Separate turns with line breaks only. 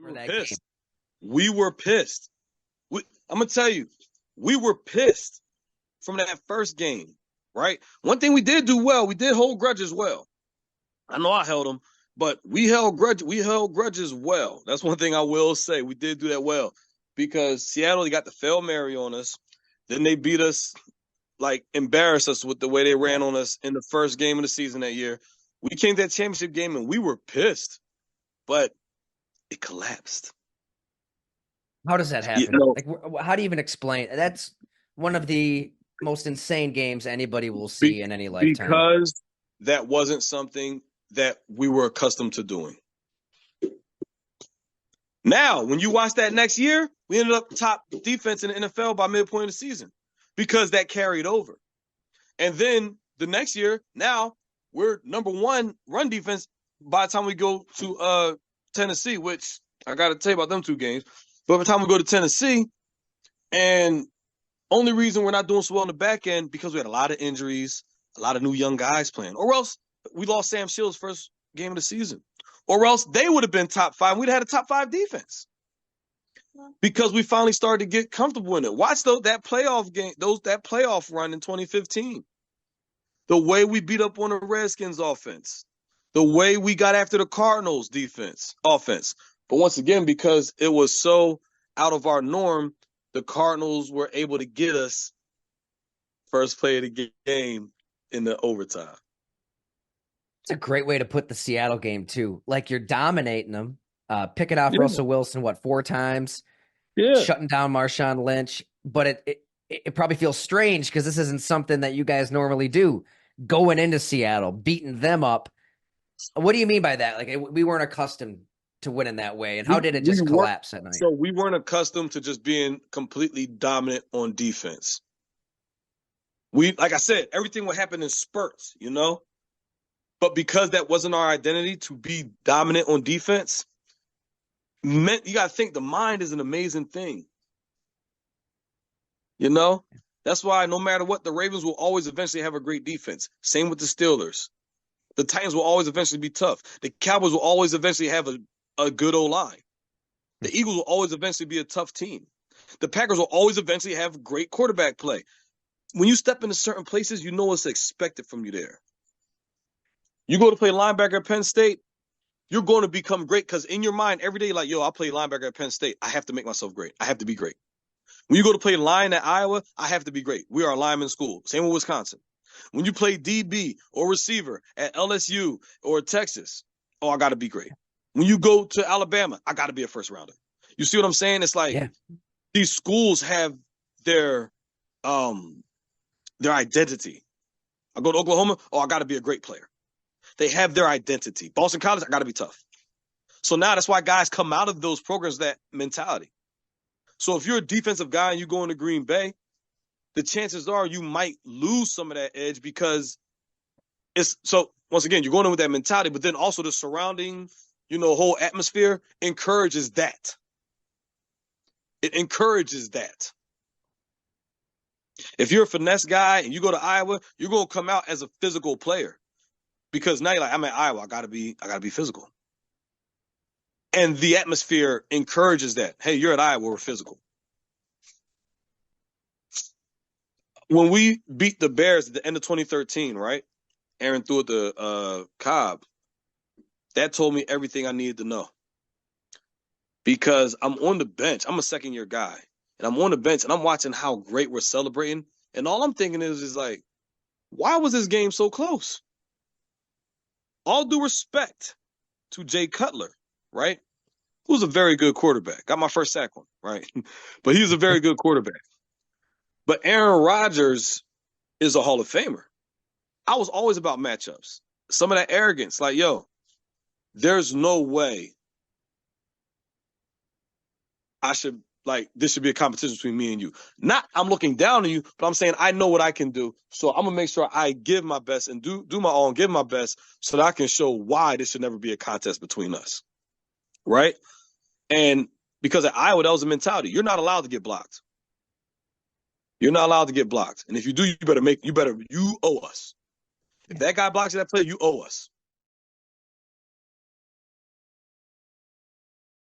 for that game.
pissed. We were pissed. I'm going to tell you, we were pissed from that first game, right? One thing we did do well, we did hold grudges well. I know I held them, but we held grudges well. That's one thing I will say. We did do that well because Seattle, they got the Hail Mary on us. Then they beat us, like embarrassed us with the way they ran on us in the first game of the season that year. We came to that championship game and we were pissed, but it collapsed.
How does that happen?
You know,
Like, how do you even explain? That's one of the most insane games anybody will see in any lifetime.
Because that wasn't something that we were accustomed to doing. Now, when you watch that next year, we ended up top defense in the NFL by midpoint of the season because that carried over. And then the next year, now we're number one run defense by the time we go to Tennessee, which I got to tell you about them two games. But by the time we go to Tennessee, and only reason we're not doing so well in the back end because we had a lot of injuries, a lot of new young guys playing, or else we lost Sam Shields' first game of the season, or else they would have been top five. We'd have had a top five defense because we finally started to get comfortable in it. Watch that playoff game, that playoff run in 2015. The way we beat up on the Redskins offense, the way we got after the Cardinals offense. But once again, because it was so out of our norm, the Cardinals were able to get us first play of the game in the overtime.
It's a great way to put the Seattle game, too. Like, you're dominating them, picking off Russell Wilson, 4 times, shutting down Marshawn Lynch. But it probably feels strange because this isn't something that you guys normally do, going into Seattle, beating them up. What do you mean by that? Like, we weren't accustomed to winning that way. And how did it just collapse that night?
So we weren't accustomed to just being completely dominant on defense. Like I said, everything would happen in spurts, you know? But because that wasn't our identity to be dominant on defense, you got to think the mind is an amazing thing. You know? That's why no matter what, the Ravens will always eventually have a great defense. Same with the Steelers. The Titans will always eventually be tough. The Cowboys will always eventually have a good O-line. The Eagles will always eventually be a tough team. The Packers will always eventually have great quarterback play. When you step into certain places, you know what's expected from you there. You go to play linebacker at Penn State, you're going to become great because in your mind every day, like, yo, I play linebacker at Penn State. I have to make myself great. I have to be great. When you go to play line at Iowa, I have to be great. We are a lineman school. Same with Wisconsin. When you play DB or receiver at LSU or Texas, I got to be great. When you go to Alabama, I got to be a first rounder. You see what I'm saying? It's like these schools have their identity. I go to Oklahoma, I got to be a great player. They have their identity. Boston College, I got to be tough. So now that's why guys come out of those programs, that mentality. So if you're a defensive guy and you go into Green Bay, the chances are you might lose some of that edge because once again, you're going in with that mentality, but then also the surrounding, whole atmosphere encourages that. It encourages that. If you're a finesse guy and you go to Iowa, you're going to come out as a physical player because now you're like, I'm at Iowa. I gotta be physical. And the atmosphere encourages that. Hey, you're at Iowa, we're physical. When we beat the Bears at the end of 2013, right? Aaron threw it to Cobb. That told me everything I needed to know. Because I'm on the bench. I'm a second-year guy. And I'm on the bench, and I'm watching how great we're celebrating. And all I'm thinking is like, why was this game so close? All due respect to Jay Cutler, right? Who's a very good quarterback. Got my first sack on, right? But he's a very good quarterback. But Aaron Rodgers is a Hall of Famer. I was always about matchups. Some of that arrogance, like, yo, there's no way this should be a competition between me and you. Not I'm looking down on you, but I'm saying I know what I can do. So I'm going to make sure I give my best and do my own, give my best so that I can show why this should never be a contest between us. Right? And because at Iowa, that was a mentality. You're not allowed to get blocked. You're not allowed to get blocked. And if you do, you owe us. If that guy blocks that play, you owe us.